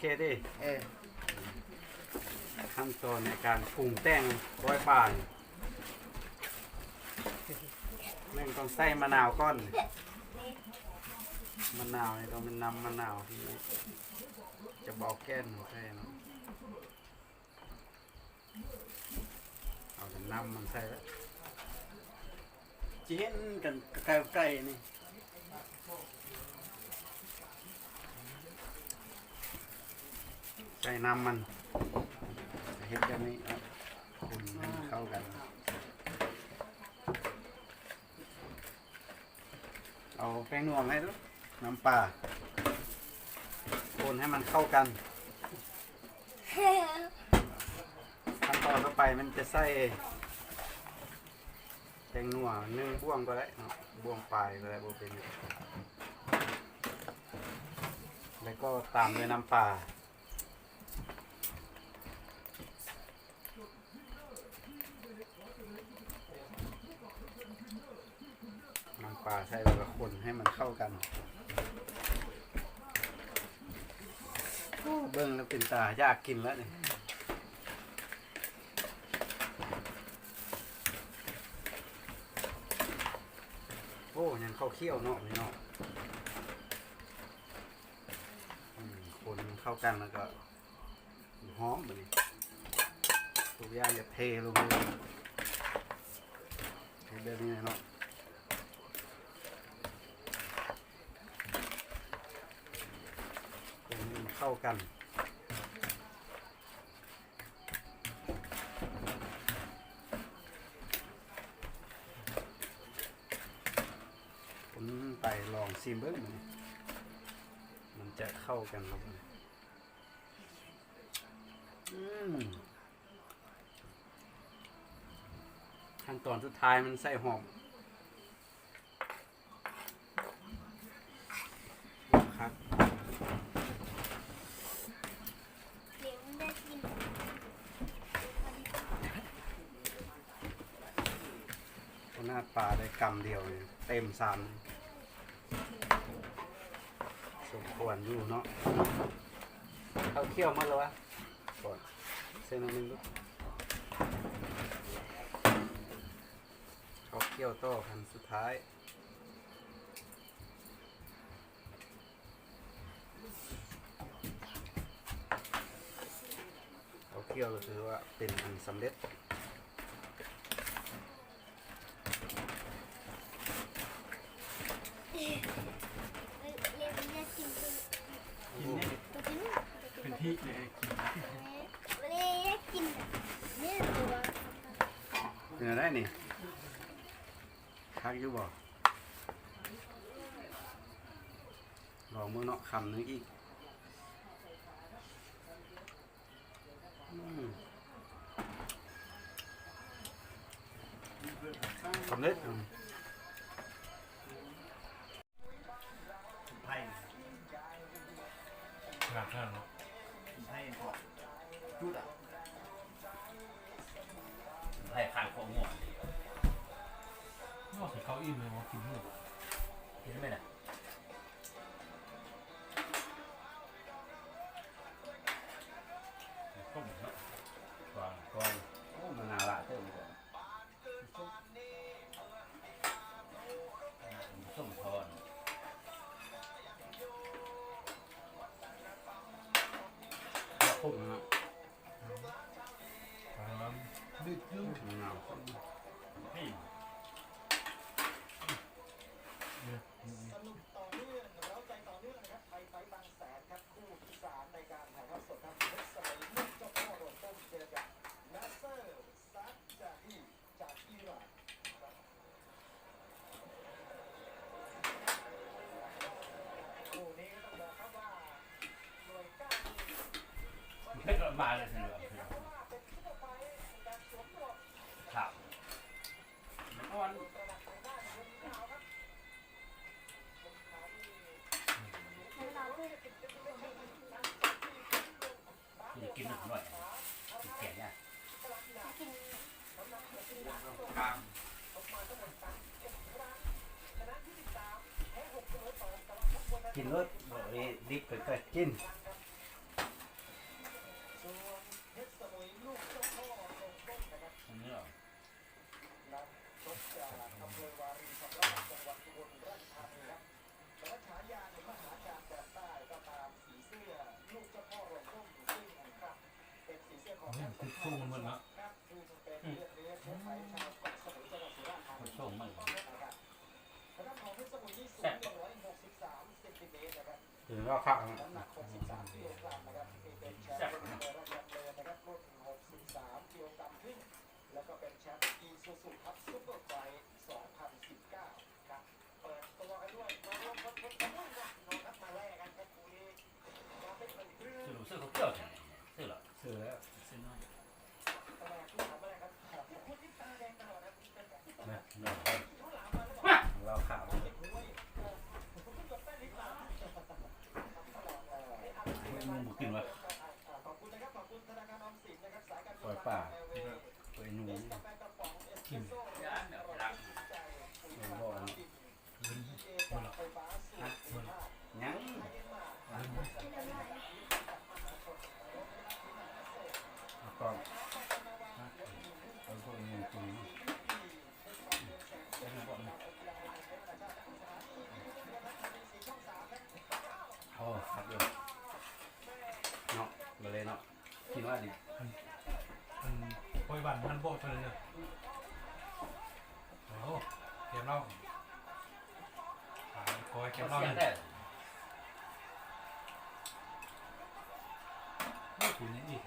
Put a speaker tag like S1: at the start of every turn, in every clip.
S1: เคดิขั้นตอนในการปรุงแต่งกล้วยป่าแม่งต้องใส่มะนาวก้อนมะนาวนี่ต้องเป็นน้ำมะนาวที่จะบอกแก้นใช่เนาะเอาแต่น้ำมันใส่แล้วจะเห็นกันไกลๆนี่ใส่น้ำมันเห็ดแบบนี้คนเข้ากันเอาแป้งนัวให้ด้วยน้ำปลาคนให้มันเข้ากันขั้นตอนต่อไปมันจะใส่แป้งนัว1 บ่วงก็ได้เนาะบ่วงปลายก็ได้บ่เป็นแล้วก็ตามด้วยน้ำปลาใส่แล้วก็คนให้มันเข้ากันเบิ้งแล้วเป็นตายากกินแล้วนี่โอ้ยังเข้าเคี่ยวเนาะนี่เนาะคนเข้ากันแล้วก็หอมแบบนี้ทุกอย่างจะเทลงเลยแบบนี้เนาะเข้ากันผมไปลองซิมเบิ้งมันจะเข้ากันหรือเปล่าขั้นตอนสุดท้ายมันใส่หอมครับหน้าปลาได้กำเดียวเลยเต็มซ้ำสมควรอยู่เนาะเอาเคี่ยวมาแล้ววะก่อนเส้นนึงลูกเอาเคี่ยวต่อขั้นสุดท้ายเอาเคี่ยวก็คือว่าเป็นอันสำเร็จ
S2: เป็นที่เลยกิน
S1: เป็นอะไรนี่คักอยู่บ่ลองมือเนาะคำนึงอีกสำเร็จ
S2: ไผ่งาข้างเนาะไผ่พอจุดอ่ะไผ่ข้างของหัวนอกจากเขาอิ่มเลยว่ากินหมดเห็นไหมน่ะต้มเนาะก่อน
S1: โอ้มันน่าละเติมก่อน
S2: ส้มทอน
S1: พุ่มนะ
S2: ดึกดึก
S1: มะนาว
S2: นี่
S3: สนุกต่อเนื่องแล้วใจต่อเนื่องนะครับไทยไฟบางแสนครับคู่ที่3ในการถ่ายทอดสดครับเพชรสมัยลูกเจ้าพ่อโดนต้มเจอกับนัสเซอร์ซัดจาฮีจากอิหร่านคู่นี้ต้องบอกครับว่าหน่วยก้าน
S2: เพชรมาเลยทีเดียวครับ
S1: อ่อน
S2: กินหนึ่งหน่อยแก่เนี่ย
S1: กินรสดิบเกิดกิน
S3: จากอำเภอวารินชำราบจังหวัดอุบลราชธานีครับแต่ว่าฉายาในมหาการแดนใต้ก็ตามสีเสื้อลูกเจ้าพ่อโรงต้มซึ่งครับเป็นสีเสื้อของนักสงครามครับซึ่งเป็นเลือดเนื้อเชื้อไทยชาวเกาะสมุยจังหวัดสุราษฎร์ธานี
S2: ส่งมัน
S3: นะครับคณะของเพชรสมุทรนี่สูง163เซนติเมตรนะครับ
S1: ถึงก็ข้าว
S3: น้ำหนัก63กิโลกรัมนะครับนี่เป็นแชมป์รุ่นเบอร์ระดับเลยนะครับรุ่น63กิโลกรัมครึ่งแล้วก็เป็นแชมป์อีซูซูคัพซุปเปอร์ไฟท์2019ครับเปิดตัวกันด้วยมาร่วมรถเพชรสมุทรนะน้องครับมาแลกกันครับคู่นี้มาเป็นคนครึ่ง
S2: ซื้อรู้สึกเขาเกี่ยวใช่ไหมซื้อหรอ
S1: ซื้อแล้ว
S2: ซื้อน้อย
S3: ตลาดที่ทำอะไรครับคุณที่ตาแดงตลอดนะคุณเป็นแบบที่
S1: นะ
S3: เขาหลามมาแล้วบอก
S1: เราข่าว
S3: เด็กรวยผมก็จดแป้นลิ้นหลามตลอด
S2: มึงบุกินวะ
S3: ขอบคุณนะครับขอบคุณธนาคารออมสินนะครับสายการ
S1: ปล่อยป่าตัวหนู
S3: กาแฟกระป๋องเอสเปรสโซ่อร่อยชื่นใจปุ๋ยหมักน้ำดิบเอจากไฟฟ้าสูตรคุณภาพ
S1: ยัง
S3: ไทยเอ็มมาร์
S1: ก่อนเอาพวกนี้กินโอ้ครับเลยเนาะเลยเนาะคิดว่าดิ
S2: มันปล่อยบันมันโบกเท่านั้นเนี่ยโอ้เกมเล่าคอยเกมเล่าเนี่ยไม่ถึงนี่อีก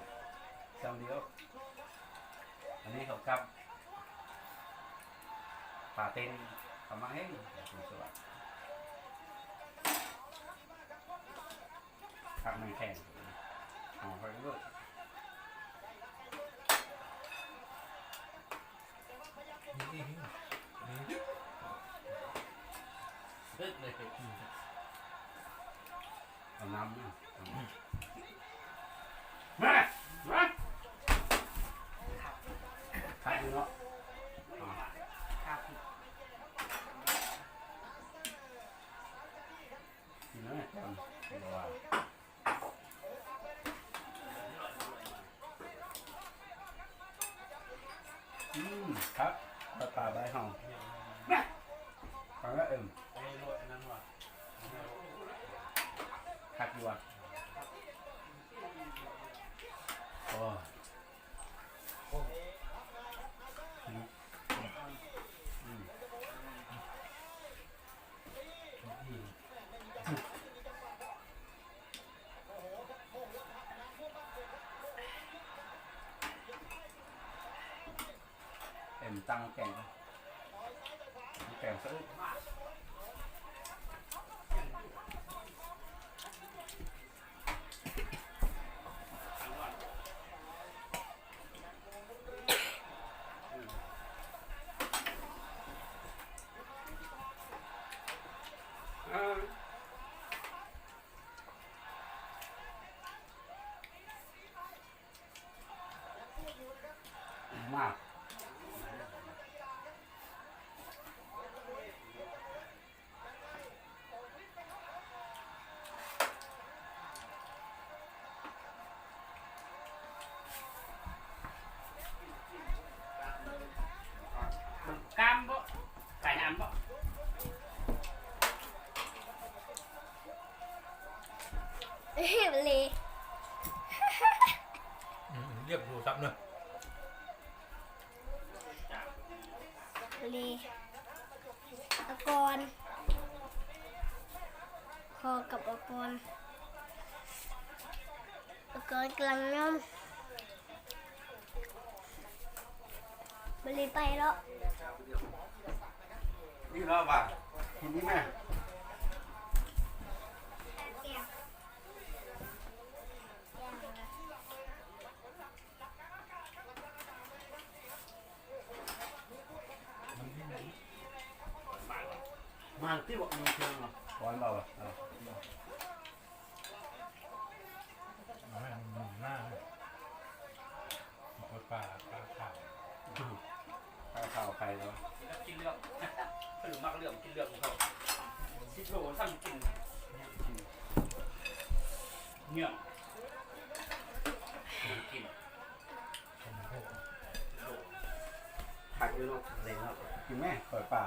S1: จำเดียวอันนี้เขากับป่าเต้นเขามาเองคุณสวัสดิ์ขับมันแข่งอ๋อเขาเลิก
S2: นี่นี่
S1: เลิกเลยเอาน้ำนะมาขับอยู่เนาะขับกินแล้วเนี่ยว่าครับปลาใบห่องฟังแล้วขัดอยู่อ่ะโอ้เอ็มตั้งแกงแกงซะมากกามบ่ไก่น้ำบ่
S4: เลย
S2: เรียกดูซับเนอะ
S4: เลยอากรพอกับอากรกำลังน้ำมันเลยไปแล้ว
S1: นี่เราบ่ากินนี่แม่มาที่บอกมีเชิงเหรอร้อนเปล่าอ่ะ
S2: หน้าปลาข่าว
S1: ข้าวใครแล้ว
S5: กินเรื่องขนมมากเรื่องกินเรื่องของเขาซิโร่ทำกินเนื้อกิน
S1: ผักอยู่เนาะอะไรเนาะ กินไหมปล่อยป่า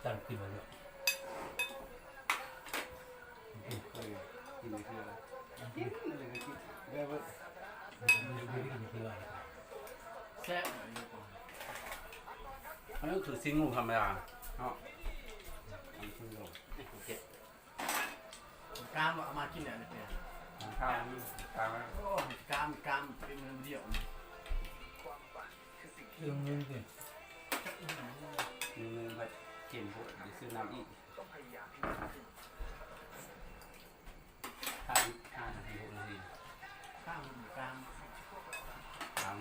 S2: จันกินมาเลย
S1: เคยกินคืออะไรกินอะไรก็กินได้เว้ย
S2: ไม่ได้กินคืออะไร
S5: แซ่บ
S1: อันนี้ถือซิงงูธรรมดาเนาะทำซิงงู
S5: เจ็บกล้ามเอามากินเนี่ยเนี่ย
S1: ทำข้าวนี่ตามแล้ว
S5: โอ้กล้ามเป็นเงินเดียว
S2: เรื่องนึงสิ
S1: มีเงินไปเก็บพวกเดี๋ยวซื้อน้ำอีก5 นาที6 นาที
S5: กล้าม
S1: ทำ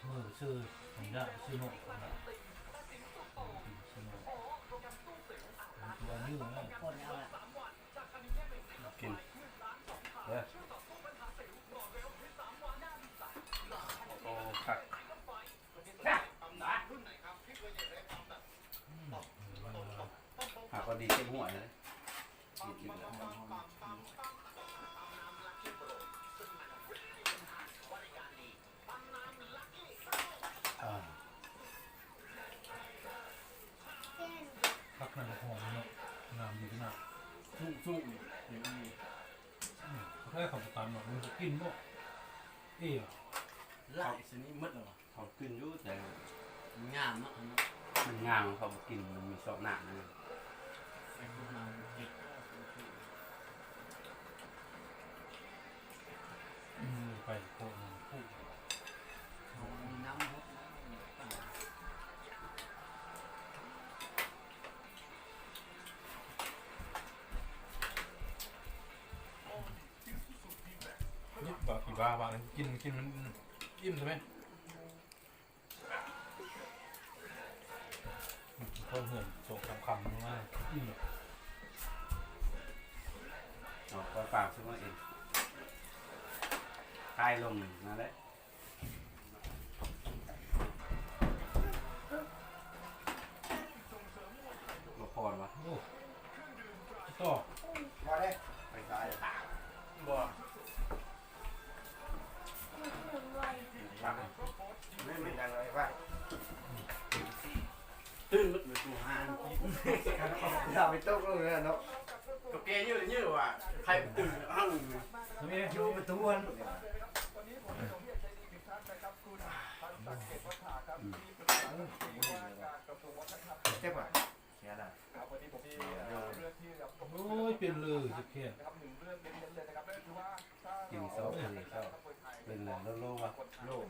S2: มือซื้อผมได้ซื้อหนกผมได้ซื้อหนกตัวยืดเลย
S5: คนเอาละ
S1: กินเด้อโอ้ผักผักก็ดีเต็มหัวเลยกินแล้ว
S2: พักนั่นหอมเนาะงามดีขนาด
S5: สู้เดี๋ยวนี้
S2: แค่ขับตามหน่อยมันกินบ่เอ๋
S5: ไล่สนี้มืดเลย
S1: เขากินอยู่แต่
S5: งามมาก
S1: มันงามเขาบอกกินมันมีซอกหนักนะ
S2: ไปโคตรพูด
S5: น้ำพุ
S2: นี่บากี่บ้าบ้างกินมันอิ่มใช่ไหมเขาเหื่อนส่งคำง่ายอิ่ม
S1: เอาปล่อยปากซื้อมาเองคลายลงนั่นแหละมาพรวะ
S2: โอ้ต่อ
S3: มาเลย
S1: ไปตาย
S5: บ่
S3: ไม่มีอะไรว่า
S5: ตื่นมืดมืดตัวหาน
S3: อย่าไปตกลงเลยเนาะ
S5: กับแกยืดว่ะใครตื่นห้าง
S2: นี่
S3: อยู่ประตูวัน เจ็บป่ะเสียดาย
S2: โอ้ยเป็นเลยจะเพี้ยน
S1: กินซอสเลยชอบเป็นเลยโลวะ
S3: โลก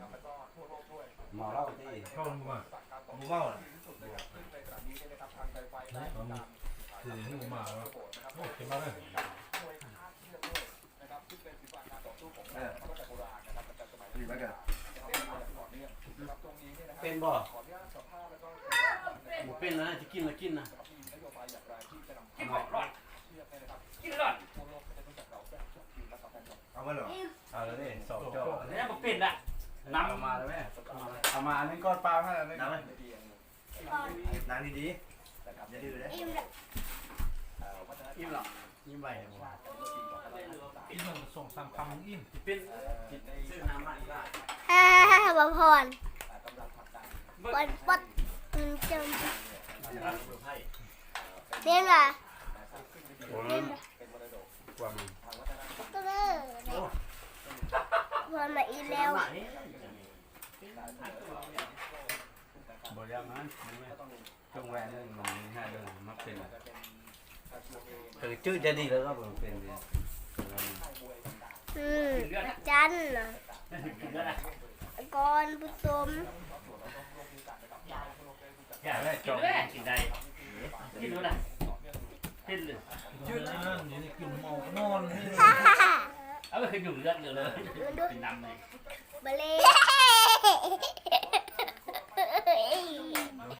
S1: เมาเหล้าที่
S2: เข้าลงมา
S3: มูเบ้าน่ะ
S2: เนี่ยมันคือนี่มาแล้วโอ้เจ็บมากเลย
S3: ดีมากกัน
S1: เป็นบ่เป็นนะจะกินนะกินนะ
S5: กินหมดรอดกินรอด
S3: เอามาเหรอ
S1: เอาเลยดิสองจอ
S5: แล้วมันเป็นละ
S1: น้ำเอามาแล้วแม่เอามาอันนี้ก้อนปลาให้แล้วแม่
S3: น้ำไหมน้ำดีๆอย่าดื้อเลย
S4: อิ่มละ
S5: อิ่มหรออิ่มไป
S2: อิ่มมันส่ง3 คำอิ่ม
S5: เป็นซื้อน้ำมันได้
S4: ฮ่าฮ่าฮ่าบ่พรปดปดจมเรียนล่ะ
S1: โอ้ยกว่ามัน
S4: ตัวเด้อพรมาอีกแล้ว
S1: บ่ยามันจงแหวนเลยมันง่ายเลยมักเป็นคือชื่อจะดีแล้วก็เป็นดี
S4: จันน่ะ
S5: กินแล้วนะ
S4: ก่อนผสม
S5: อยากได้จบกินได้กินแล้วนะเป็นเลย
S2: ยืดนั่นนี่กินเมานอนนี่
S4: ฮ่าฮ่าฮ่า
S5: เอาไปขึ้นอยู่เลือดเลยเป็นน้ำเลย
S4: บะเล่